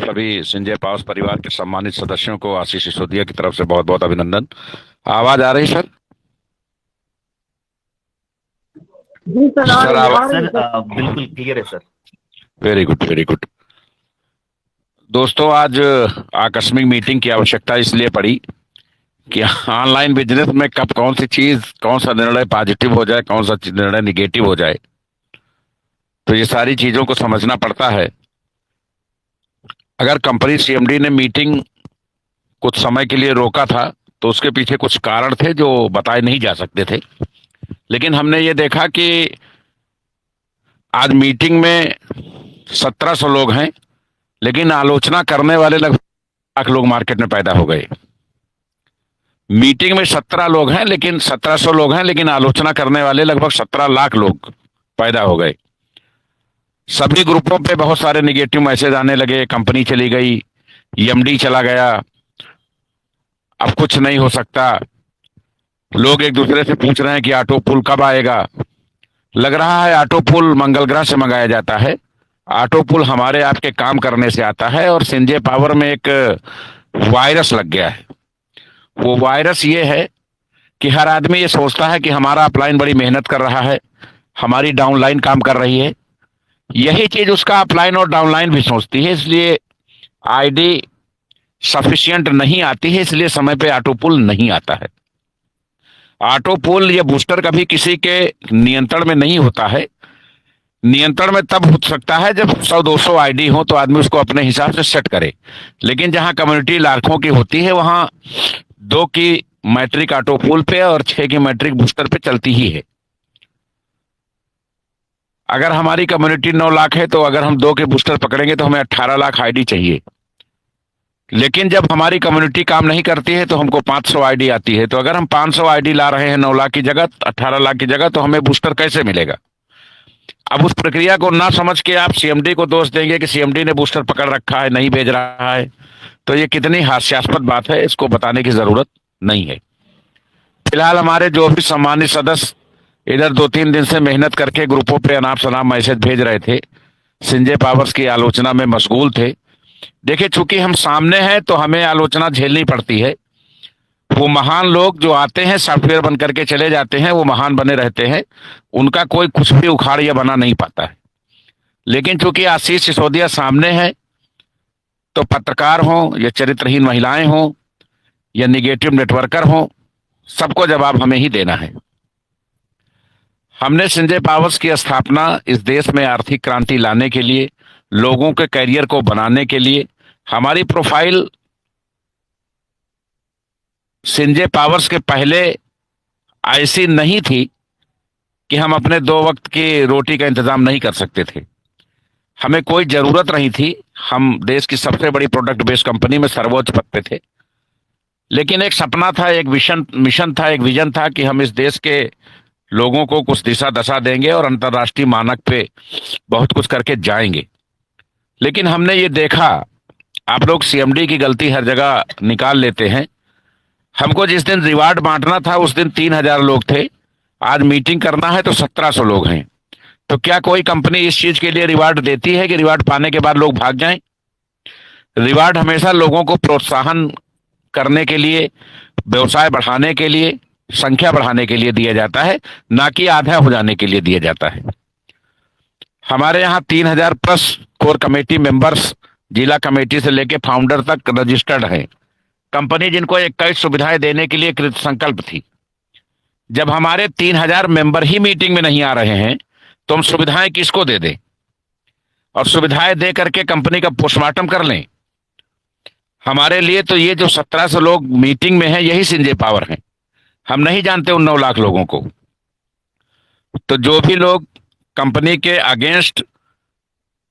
सभी संजय पावस परिवार के सम्मानित सदस्यों को आशीष सिसोदिया की तरफ से बहुत बहुत अभिनंदन। आवाज आ रही सर? जी सर, आ सर रही है, आवाज। आ रही है सर सर। बिल्कुल क्लियर है sir. Very good, very good. दोस्तों, आज आकस्मिक मीटिंग की आवश्यकता इसलिए पड़ी कि ऑनलाइन बिजनेस में कब कौन सी चीज, कौन सा निर्णय पॉजिटिव हो जाए, कौन सा निर्णय निगेटिव हो जाए, तो ये सारी चीजों को समझना पड़ता है। अगर कंपनी सीएमडी ने मीटिंग कुछ समय के लिए रोका था तो उसके पीछे कुछ कारण थे जो बताए नहीं जा सकते थे। लेकिन हमने ये देखा कि आज मीटिंग में 1700 लोग हैं, लेकिन आलोचना करने वाले लगभग लाख लोग मार्केट में पैदा हो गए। मीटिंग में 17 लोग हैं, लेकिन 1700 लोग हैं, लेकिन आलोचना करने वाले लगभग 17 लाख लोग पैदा हो गए। सभी ग्रुपों पे बहुत सारे निगेटिव मैसेज आने लगे। कंपनी चली गई, एमडी चला गया, अब कुछ नहीं हो सकता। लोग एक दूसरे से पूछ रहे हैं कि ऑटो पुल कब आएगा। लग रहा है ऑटो पुल मंगल ग्रह से मंगाया जाता है। ऑटो पुल हमारे आपके काम करने से आता है। और संजय पावर में एक वायरस लग गया है। वो वायरस ये है कि हर आदमी ये सोचता है कि हमारा अपलाइन बड़ी मेहनत कर रहा है, हमारी डाउनलाइन काम कर रही है। यही चीज उसका अपलाइन और डाउनलाइन भी सोचती है, इसलिए आईडी सफिशिएंट नहीं आती है, इसलिए समय पे ऑटो पुल नहीं आता है। ऑटो पुल या बूस्टर कभी किसी के नियंत्रण में नहीं होता है। नियंत्रण में तब हो सकता है जब 100-200 आईडी हो तो आदमी उसको अपने हिसाब से सेट करे। लेकिन जहां कम्युनिटी लाखों की होती है वहां 2 की मैट्रिक ऑटो पुल पे और 6 की मैट्रिक बूस्टर पे चलती ही है। अगर हमारी कम्युनिटी 9 लाख है तो अगर हम 2 के बूस्टर पकड़ेंगे तो हमें 18 लाख आईडी चाहिए। लेकिन जब हमारी कम्युनिटी काम नहीं करती है तो हमको 500 आईडी आती है। तो अगर हम 500 आईडी ला रहे हैं 9 लाख की जगह, 18 लाख की जगह, तो हमें बूस्टर कैसे मिलेगा? अब उस प्रक्रिया को ना समझ के आप सीएमडी को दोष देंगे कि सीएमडी ने बूस्टर पकड़ रखा है, नहीं भेज रहा है, तो ये कितनी हास्यास्पद बात है, इसको बताने की जरूरत नहीं है। फिलहाल हमारे जो भी सम्मानित सदस्य इधर 2-3 दिन से मेहनत करके ग्रुपों पे अनाप शनाप मैसेज भेज रहे थे, संजय पावर्स की आलोचना में मशगूल थे। देखिए, चूंकि हम सामने हैं तो हमें आलोचना झेलनी पड़ती है। वो महान लोग जो आते हैं सॉफ्टवेयर बन करके चले जाते हैं, वो महान बने रहते हैं, उनका कोई कुछ भी उखाड़ या बना नहीं पाता है। लेकिन चूंकि आशीष सिसोदिया सामने है तो पत्रकार हो या चरित्रहीन महिलाएं हो या निगेटिव नेटवर्कर हो, सबको जवाब हमें ही देना है। हमने संजय पावर्स की स्थापना इस देश में आर्थिक क्रांति लाने के लिए, लोगों के करियर को बनाने के लिए। हमारी प्रोफाइल संजय पावर्स के पहले ऐसी नहीं थी कि हम अपने 2 वक्त की रोटी का इंतजाम नहीं कर सकते थे। हमें कोई जरूरत नहीं थी। हम देश की सबसे बड़ी प्रोडक्ट बेस्ड कंपनी में सर्वोच्च पद पे थे। लेकिन एक सपना था, एक मिशन था, एक विजन था कि हम इस देश के लोगों को कुछ दिशा दशा देंगे और अंतर्राष्ट्रीय मानक पे बहुत कुछ करके जाएंगे। लेकिन हमने ये देखा, आप लोग सीएमडी की गलती हर जगह निकाल लेते हैं। हमको जिस दिन रिवार्ड बांटना था उस दिन 3000 लोग थे, आज मीटिंग करना है तो 1700 लोग हैं। तो क्या कोई कंपनी इस चीज के लिए रिवार्ड देती है कि रिवार्ड पाने के बाद लोग भाग जाएं? रिवार्ड हमेशा लोगों को प्रोत्साहन करने के लिए, व्यवसाय बढ़ाने के लिए, संख्या बढ़ाने के लिए दिया जाता है, ना कि आधा हो जाने के लिए दिया जाता है। हमारे यहाँ 3000 प्लस कोर कमेटी मेंबर्स, जिला कमेटी से लेके फाउंडर तक रजिस्टर्ड हैं। कंपनी जिनको 21 सुविधाएं देने के लिए कृत संकल्प थी। जब हमारे 3000 मेंबर ही मीटिंग में नहीं आ रहे हैं तो हम सुविधाएं किसको दे दें? और सुविधाएं दे करके कंपनी का पोस्टमार्टम कर लें? हमारे लिए तो ये जो 1700 लोग मीटिंग में हैं यही संजय पावर हैं। हम नहीं जानते उन 9 लाख लोगों को। तो जो भी लोग कंपनी के अगेंस्ट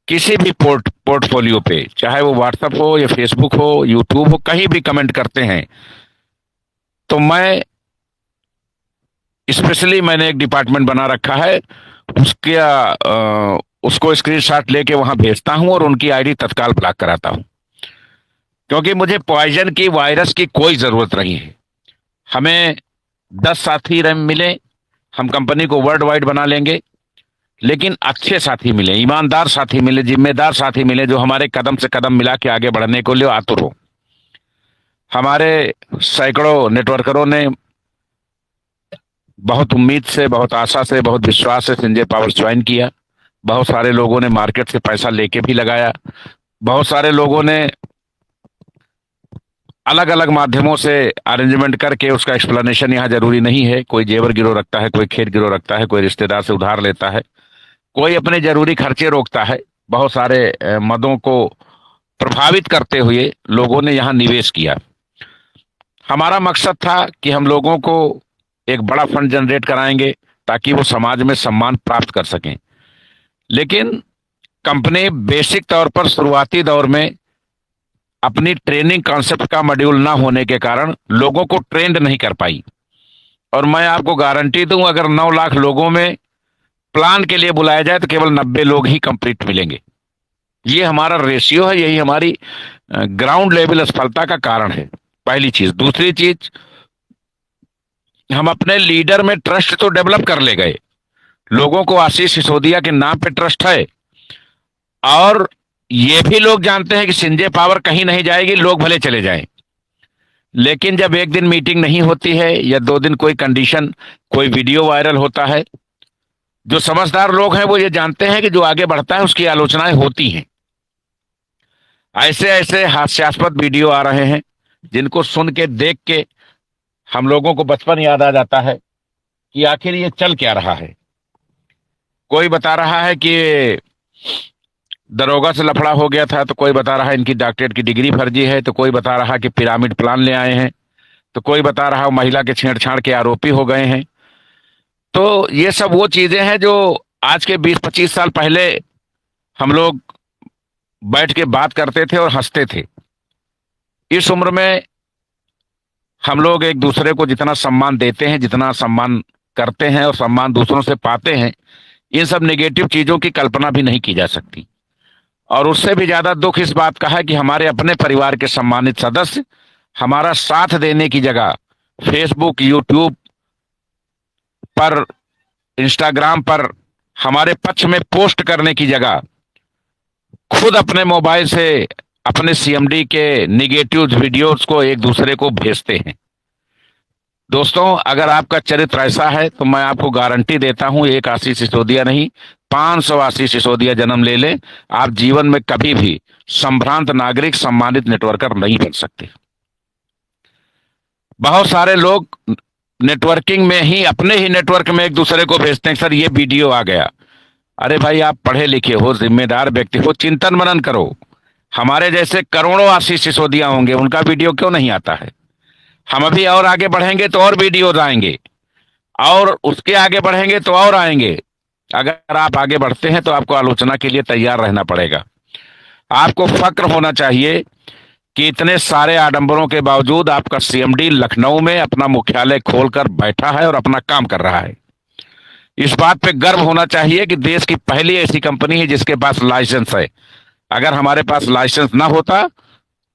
किसी भी पोर्टफोलियो पे, चाहे वो व्हाट्सएप हो या फेसबुक हो, यूट्यूब हो, कहीं भी कमेंट करते हैं, तो मैं स्पेशली मैंने एक डिपार्टमेंट बना रखा है, उसको स्क्रीनशॉट लेके वहां भेजता हूं और उनकी आईडी तत्काल ब्लॉक कराता हूं। क्योंकि मुझे पॉइजन की, वायरस की कोई जरूरत नहीं है। हमें 10 साथी मिले, हम कंपनी को वर्ल्ड वाइड बना लेंगे। लेकिन अच्छे साथी मिले, ईमानदार साथी मिले, जिम्मेदार साथी मिले, जो हमारे कदम से कदम मिला के आगे बढ़ने को लिए आतुर हो। हमारे सैकड़ों नेटवर्करों ने बहुत उम्मीद से, बहुत आशा से, बहुत विश्वास से संजय पावर ज्वाइन किया। बहुत सारे लोगों ने मार्केट से पैसा लेके भी लगाया। बहुत सारे लोगों ने अलग अलग माध्यमों से अरेंजमेंट करके, उसका एक्सप्लेनेशन यहाँ जरूरी नहीं है, कोई जेवर गिरो रखता है, कोई खेत गिरो रखता है, कोई रिश्तेदार से उधार लेता है, कोई अपने जरूरी खर्चे रोकता है। बहुत सारे मदों को प्रभावित करते हुए लोगों ने यहाँ निवेश किया। हमारा मकसद था कि हम लोगों को एक बड़ा फंड जनरेट कराएंगे ताकि वो समाज में सम्मान प्राप्त कर सकें। लेकिन कंपनी बेसिक तौर पर शुरुआती दौर में अपनी ट्रेनिंग कॉन्सेप्ट का मॉड्यूल ना होने के कारण लोगों को ट्रेंड नहीं कर पाई। और मैं आपको गारंटी दूं, अगर 9 लाख लोगों में प्लान के लिए बुलाया जाए तो केवल 90 लोग ही कंप्लीट मिलेंगे। ये हमारा रेशियो है, यही हमारी ग्राउंड लेवल असफलता का कारण है, पहली चीज। दूसरी चीज, हम अपने लीडर में ट्रस्ट तो डेवलप कर ले गए, लोगों को आशीष सिसोदिया के नाम पे ट्रस्ट है, और ये भी लोग जानते हैं कि संजय पावर कहीं नहीं जाएगी, लोग भले चले जाएं। लेकिन जब एक दिन मीटिंग नहीं होती है या 2 दिन कोई कंडीशन, कोई वीडियो वायरल होता है, जो समझदार लोग हैं वो ये जानते हैं कि जो आगे बढ़ता है उसकी आलोचनाएं होती हैं। ऐसे ऐसे हास्यास्पद वीडियो आ रहे हैं जिनको सुन के, देख के हम लोगों को बचपन याद आ जाता है कि आखिर ये चल क्या रहा है। कोई बता रहा है कि दरोगा से लफड़ा हो गया था, तो कोई बता रहा है इनकी डॉक्टरेट की डिग्री फर्जी है, तो कोई बता रहा कि पिरामिड प्लान ले आए हैं, तो कोई बता रहा महिला के छेड़छाड़ के आरोपी हो गए हैं। तो ये सब वो चीजें हैं जो आज के 20-25 साल पहले हम लोग बैठ के बात करते थे और हंसते थे। इस उम्र में हम लोग एक दूसरे को जितना सम्मान देते हैं, जितना सम्मान करते हैं और सम्मान दूसरों से पाते हैं, इन सब नेगेटिव चीजों की कल्पना भी नहीं की जा सकती। और उससे भी ज्यादा दुख इस बात का है कि हमारे अपने परिवार के सम्मानित सदस्य हमारा साथ देने की जगह फेसबुक, यूट्यूब पर, इंस्टाग्राम पर हमारे पक्ष में पोस्ट करने की जगह खुद अपने मोबाइल से अपने सीएमडी के निगेटिव वीडियोस को एक दूसरे को भेजते हैं। दोस्तों, अगर आपका चरित्र ऐसा है तो मैं आपको गारंटी देता हूं, एक आशीष सिसोदिया नहीं, 500 आशीष सिसोदिया जन्म ले लें, आप जीवन में कभी भी संभ्रांत नागरिक, सम्मानित नेटवर्कर नहीं बन सकते। बहुत सारे लोग नेटवर्किंग में ही, अपने ही नेटवर्क में एक दूसरे को भेजते हैं, सर ये वीडियो आ गया। अरे भाई, आप पढ़े लिखे हो, जिम्मेदार व्यक्ति हो, चिंतन मनन करो। हमारे जैसे करोड़ों आशीष सिसोदिया होंगे, उनका वीडियो क्यों नहीं आता है? हम अभी और आगे बढ़ेंगे तो और वीडियोज आएंगे, और उसके आगे बढ़ेंगे तो और आएंगे। अगर आप आगे बढ़ते हैं तो आपको आलोचना के लिए तैयार रहना पड़ेगा। आपको फक्र होना चाहिए कि इतने सारे आडंबरों के बावजूद आपका सीएमडी लखनऊ में अपना मुख्यालय खोलकर बैठा है और अपना काम कर रहा है। इस बात पे गर्व होना चाहिए कि देश की पहली ऐसी कंपनी है जिसके पास लाइसेंस है। अगर हमारे पास लाइसेंस ना होता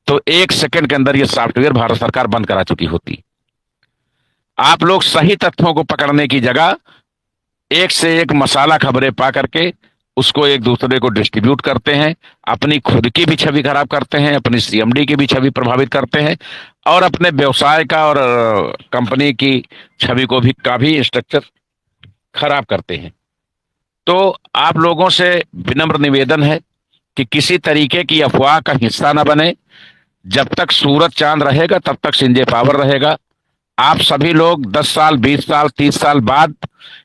तो 1 सेकंड के अंदर यह सॉफ्टवेयर भारत सरकार बंद करा चुकी होती। आप लोग सही तथ्यों को पकड़ने की जगह एक से एक मसाला खबरें पा करके उसको एक दूसरे को डिस्ट्रीब्यूट करते हैं, अपनी खुद की भी छवि खराब करते हैं, अपनी सीएमडी की भी छवि प्रभावित करते हैं, और अपने व्यवसाय का और कंपनी की छवि को भी का भी स्ट्रक्चर खराब करते हैं। तो आप लोगों से विनम्र निवेदन है कि किसी तरीके की अफवाह का हिस्सा न बने। जब तक सूरज चांद रहेगा तब तक संजय पावर रहेगा। आप सभी लोग 10 साल, 20 साल, 30 साल बाद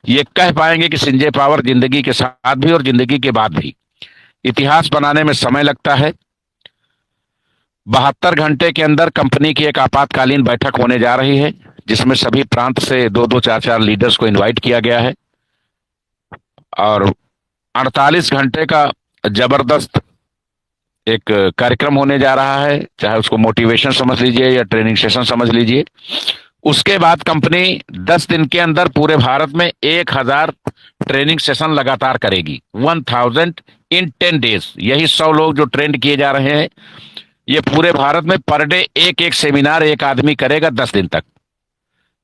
ये कह पाएंगे कि संजय पावर जिंदगी के साथ भी और जिंदगी के बाद भी। इतिहास बनाने में समय लगता है। 72 घंटे के अंदर कंपनी की एक आपातकालीन बैठक होने जा रही है, जिसमें सभी प्रांत से 2-2, 4-4 लीडर्स को इनवाइट किया गया है, और 48 घंटे का जबरदस्त एक कार्यक्रम होने जा रहा है, चाहे उसको मोटिवेशन समझ लीजिए या ट्रेनिंग सेशन समझ लीजिए। उसके बाद कंपनी 10 दिन के अंदर पूरे भारत में 1000 ट्रेनिंग सेशन लगातार करेगी। 1000 इन 10 डेज। यही 100 लोग जो ट्रेंड किए जा रहे हैं, ये पूरे भारत में पर डे एक एक सेमिनार एक आदमी करेगा 10 दिन तक।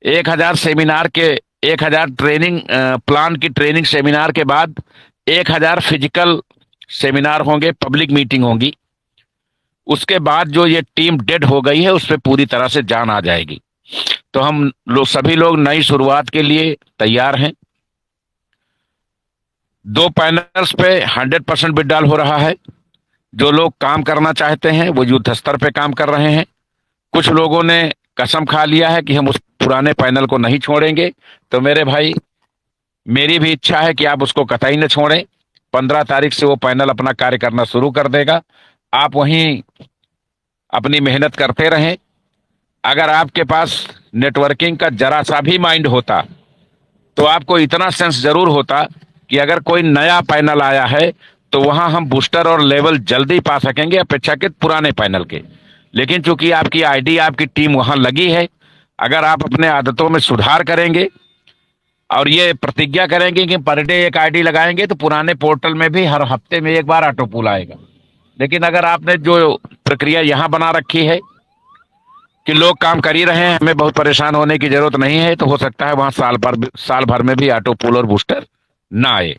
1000 सेमिनार के 1000 ट्रेनिंग प्लान की ट्रेनिंग सेमिनार के बाद 1000 फिजिकल सेमिनार होंगे, पब्लिक मीटिंग होंगी। उसके बाद जो ये टीम डेड हो गई है उस पर पूरी तरह से जान आ जाएगी। तो हम लोग सभी लोग नई शुरुआत के लिए तैयार हैं। 2 पैनल्स पे 100% विड्रॉल हो रहा है। जो लोग काम करना चाहते हैं वो युद्ध स्तर पे काम कर रहे हैं। कुछ लोगों ने कसम खा लिया है कि हम उस पुराने पैनल को नहीं छोड़ेंगे। तो मेरे भाई, मेरी भी इच्छा है कि आप उसको कतई न छोड़ें। 15 तारीख से वो पैनल अपना कार्य करना शुरू कर देगा। आप वहीं अपनी मेहनत करते रहें। अगर आपके पास नेटवर्किंग का जरा सा भी माइंड होता तो आपको इतना सेंस जरूर होता कि अगर कोई नया पैनल आया है तो वहां हम बूस्टर और लेवल जल्दी पा सकेंगे अपेक्षाकृत पुराने पैनल के। लेकिन चूंकि आपकी आईडी, आपकी टीम वहां लगी है, अगर आप अपने आदतों में सुधार करेंगे और ये प्रतिज्ञा करेंगे कि पर डे एक आईडी लगाएंगे तो पुराने पोर्टल में भी हर हफ्ते में एक बार ऑटो पुल आएगा। लेकिन अगर आपने जो प्रक्रिया यहां बना रखी है कि लोग काम कर ही रहे हैं, हमें बहुत परेशान होने की जरूरत नहीं है, तो हो सकता है वहां साल भर में भी ऑटो पुल और बूस्टर ना आए।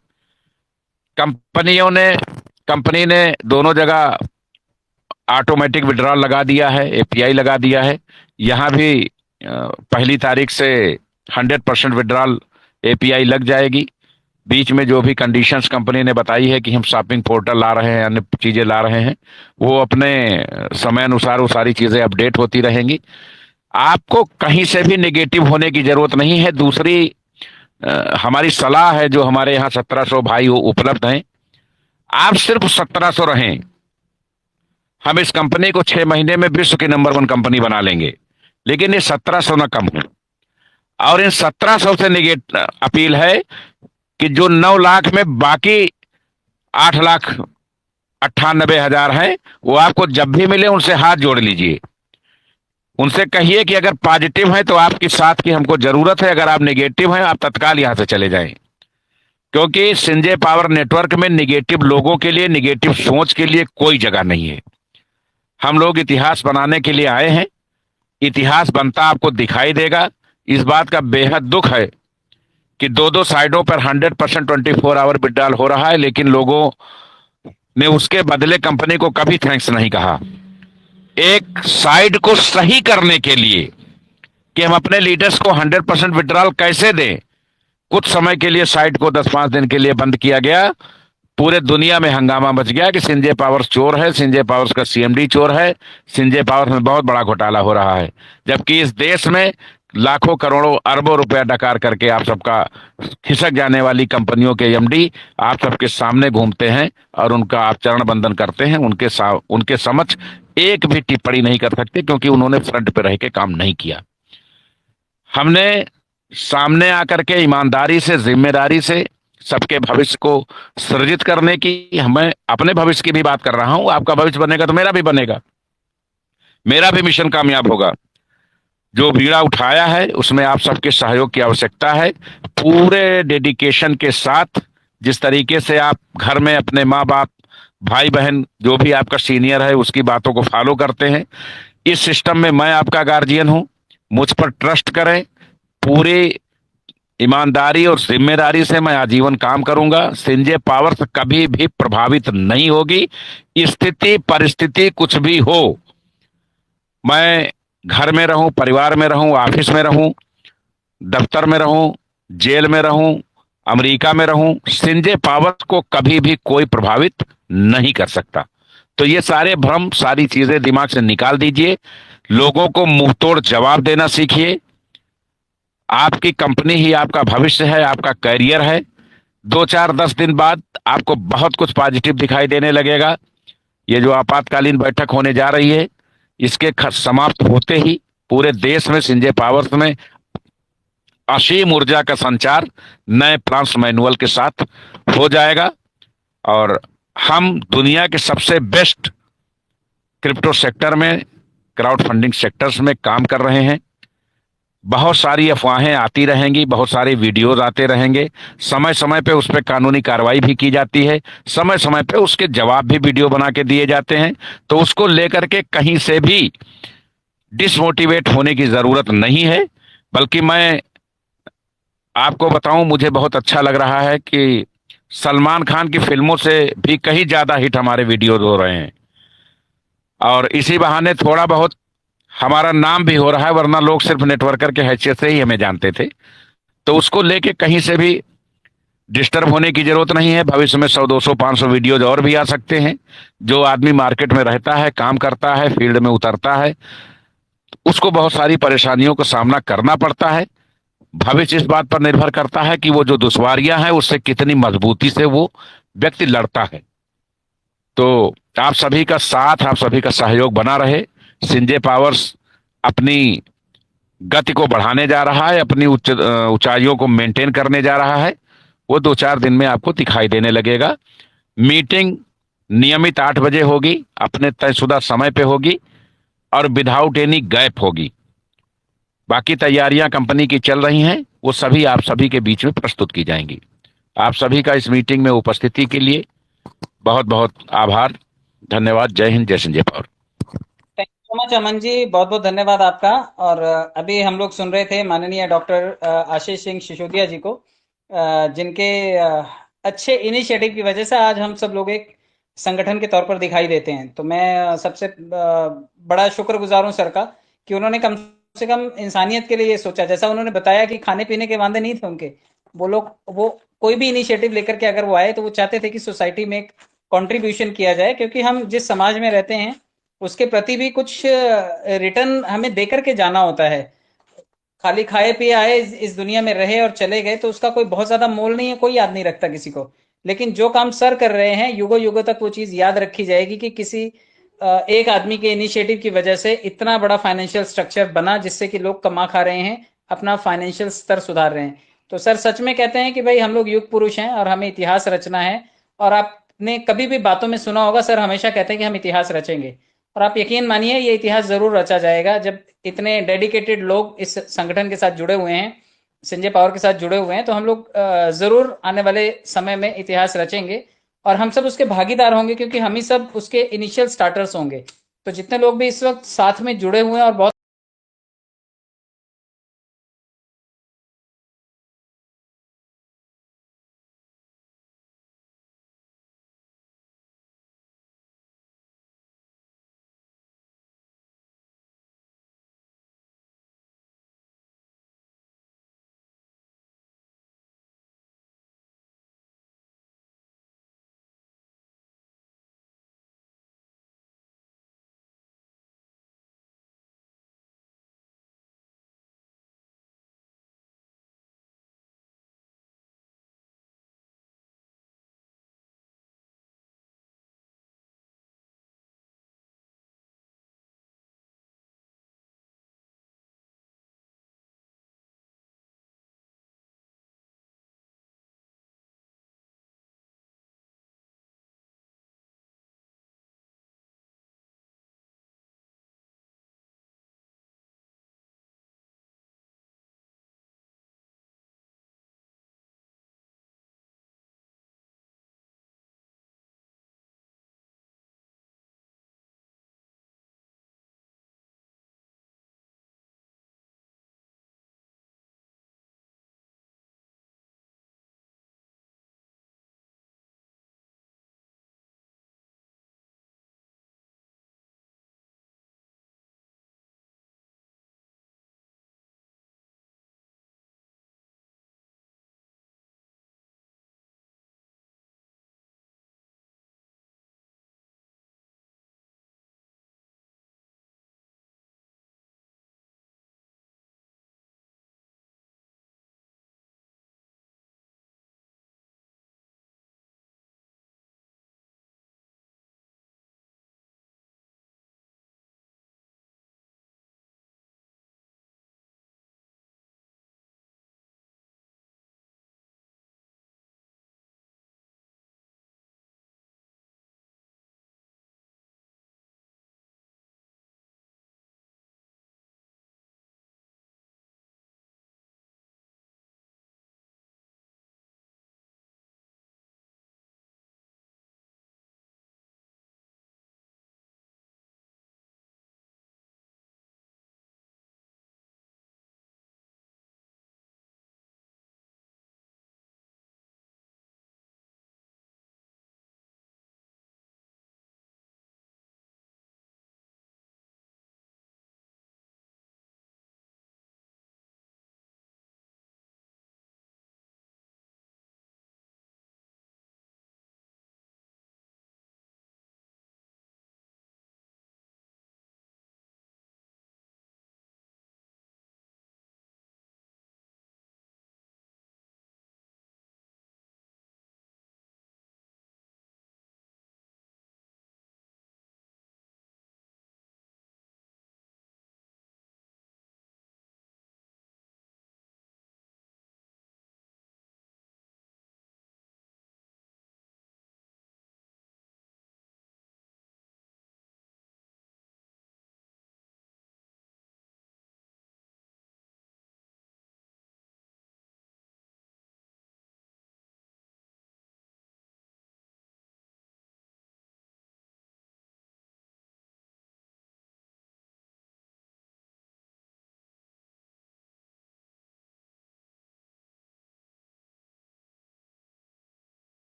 कंपनी ने दोनों जगह ऑटोमेटिक विड्रॉल लगा दिया है, एपीआई लगा दिया है। यहाँ भी पहली तारीख से 100% विड्रॉल एपीआई लग जाएगी। बीच में जो भी कंडीशंस कंपनी ने बताई है कि हम शॉपिंग पोर्टल ला रहे हैं, अन्य चीजें ला रहे हैं, वो अपने समय अनुसार वो सारी चीजें अपडेट होती रहेंगी। आपको कहीं से भी नेगेटिव होने की जरूरत नहीं है। दूसरी हमारी सलाह है, जो हमारे यहाँ 1700 भाई उपलब्ध हैं, आप सिर्फ 1700 रहें। हम इस कंपनी को 6 महीने में विश्व की नंबर 1 कंपनी बना लेंगे, लेकिन ये 1700 ना कम हो। और इन 1700 से निगेट अपील है कि जो 9 लाख में बाकी 8,98,000 हैं, वो आपको जब भी मिले उनसे हाथ जोड़ लीजिए। उनसे कहिए कि अगर पॉजिटिव है तो आपकी साथ की हमको जरूरत है, अगर आप नेगेटिव हैं आप तत्काल यहां से चले जाएं। क्योंकि संजय पावर नेटवर्क में नेगेटिव लोगों के लिए, नेगेटिव सोच के लिए कोई जगह नहीं है। हम लोग इतिहास बनाने के लिए आए हैं। इतिहास बनता आपको दिखाई देगा। इस बात का बेहद दुख है कि दो साइडों पर 100% 24 आवर विड्रॉल हो रहा है, लेकिन लोगों ने उसके बदले कंपनी को कभी थैंक्स नहीं कहा। एक साइड को सही करने के लिए कि हम अपने लीडर्स को 100% विड्रॉल कैसे दें, कुछ समय के लिए साइट को 10-5 दिन के लिए बंद किया गया। पूरे दुनिया में हंगामा मच गया कि संजय पावर्स चोर है, संजय पावर्स का सीएमडी चोर है, संजय पावर्स में बहुत बड़ा घोटाला हो रहा है। जबकि इस देश में लाखों करोड़ों अरबों रुपया डकार करके आप सबका खिसक जाने वाली कंपनियों के एमडी आप सबके सामने घूमते हैं और उनका आप चरण बंदन करते हैं। उनके समक्ष एक भी टिप्पणी नहीं कर सकते, क्योंकि उन्होंने फ्रंट पे रह के काम नहीं किया। हमने सामने आकर के ईमानदारी से, जिम्मेदारी से सबके भविष्य को सृजित करने की, हमें अपने भविष्य की भी बात कर रहा हूं। आपका भविष्य बनेगा तो मेरा भी बनेगा, मेरा भी मिशन कामयाब होगा। जो बीड़ा उठाया है उसमें आप सबके सहयोग की आवश्यकता है। पूरे डेडिकेशन के साथ, जिस तरीके से आप घर में अपने माँ बाप, भाई बहन, जो भी आपका सीनियर है उसकी बातों को फॉलो करते हैं, इस सिस्टम में मैं आपका गार्जियन हूं। मुझ पर ट्रस्ट करें। पूरी ईमानदारी और जिम्मेदारी से मैं आजीवन काम करूंगा। संजय पावर्स कभी भी प्रभावित नहीं होगी। स्थिति परिस्थिति कुछ भी हो, मैं घर में रहूं, परिवार में रहूं, ऑफिस में रहूं, दफ्तर में रहूं, जेल में रहूं, अमेरिका में रहूं, संजय पावर्स को कभी भी कोई प्रभावित नहीं कर सकता। तो ये सारे भ्रम, सारी चीजें दिमाग से निकाल दीजिए। लोगों को मुंहतोड़ जवाब देना सीखिए। आपकी कंपनी ही आपका भविष्य है, आपका करियर है। 2-4-10 दिन बाद आपको बहुत कुछ पॉजिटिव दिखाई देने लगेगा। ये जो आपातकालीन बैठक होने जा रही है, इसके समाप्त होते ही पूरे देश में संजय पावर्स में असीम ऊर्जा का संचार नए प्लान्स मैनुअल के साथ हो जाएगा। और हम दुनिया के सबसे बेस्ट क्रिप्टो सेक्टर में, क्राउड फंडिंग सेक्टर्स में काम कर रहे हैं। बहुत सारी अफवाहें आती रहेंगी, बहुत सारे वीडियोज आते रहेंगे। समय समय पे उस पर कानूनी कार्रवाई भी की जाती है, समय समय पे उसके जवाब भी वीडियो बना के दिए जाते हैं। तो उसको लेकर के कहीं से भी डिसमोटिवेट होने की जरूरत नहीं है। बल्कि मैं आपको बताऊं, मुझे बहुत अच्छा लग रहा है कि सलमान खान की फिल्मों से भी कहीं ज्यादा हिट हमारे वीडियोज हो रहे हैं, और इसी बहाने थोड़ा बहुत हमारा नाम भी हो रहा है, वरना लोग सिर्फ नेटवर्कर के हैसियत से ही हमें जानते थे। तो उसको लेके कहीं से भी डिस्टर्ब होने की जरूरत नहीं है। भविष्य में 100, 200, 500 वीडियोज और भी आ सकते हैं। जो आदमी मार्केट में रहता है, काम करता है, फील्ड में उतरता है, उसको बहुत सारी परेशानियों का सामना करना पड़ता है। भविष्य इस बात पर निर्भर करता है कि वो जो दुश्वारियां हैं उससे कितनी मजबूती से वो व्यक्ति लड़ता है। तो आप सभी का साथ, आप सभी का सहयोग बना रहे। संजय पावर्स अपनी गति को बढ़ाने जा रहा है, अपनी ऊंचाइयों को मेंटेन करने जा रहा है। वो 2-4 दिन में आपको दिखाई देने लगेगा। मीटिंग नियमित 8 बजे होगी, अपने तयशुदा समय पे होगी, और विदाउट एनी गैप होगी। बाकी तैयारियां कंपनी की चल रही हैं, वो सभी आप सभी के बीच में प्रस्तुत की जाएंगी। आप सभी का इस मीटिंग में उपस्थिति के लिए बहुत बहुत आभार, धन्यवाद। जय हिंद, जय Sanjay Pawar. Thank you so much Aman ji, बहुत बहुत धन्यवाद आपका। और अभी हम लोग सुन रहे थे माननीय डॉक्टर आशीष सिंह सिसोदिया जी को, जिनके अच्छे इनिशिएटिव की वजह से आज हम सब लोग एक संगठन के तौर पर दिखाई देते हैं। तो मैं सबसे बड़ा शुक्रगुजार हूं सर का, कि उन्होंने कम से कम इंसानियत के लिए ये सोचा। जैसा उन्होंने बताया कि खाने पीने के वादे नहीं थे उनके, वो कोई भी इनिशिएटिव लेकर के अगर वो आए तो वो चाहते थे कि सोसाइटी में एक कंट्रीब्यूशन किया जाए, क्योंकि हम जिस समाज में रहते हैं उसके प्रति भी कुछ रिटर्न हमें देकर के जाना होता है। खाली खाए पिए आए, इस दुनिया में रहे और चले गए, तो उसका कोई बहुत ज्यादा मोल नहीं है, कोई याद नहीं रखता किसी को। लेकिन जो काम सर कर रहे हैं, युगों युगों तक वो चीज याद रखी जाएगी कि किसी एक आदमी के इनिशिएटिव की वजह से इतना बड़ा फाइनेंशियल स्ट्रक्चर बना, जिससे कि लोग कमा खा रहे हैं, अपना फाइनेंशियल स्तर सुधार रहे हैं। तो सर सच में कहते हैं कि भाई हम लोग युग पुरुष हैं और हमें इतिहास रचना है। और आपने कभी भी बातों में सुना होगा, सर हमेशा कहते हैं कि हम इतिहास रचेंगे। और आप यकीन मानिए ये इतिहास जरूर रचा जाएगा, जब इतने डेडिकेटेड लोग इस संगठन के साथ जुड़े हुए हैं, संजय पावर के साथ जुड़े हुए हैं, तो हम लोग जरूर आने वाले समय में इतिहास रचेंगे। और हम सब उसके भागीदार होंगे, क्योंकि हम ही सब उसके इनिशियल स्टार्टर्स होंगे। तो जितने लोग भी इस वक्त साथ में जुड़े हुए हैं और बहुत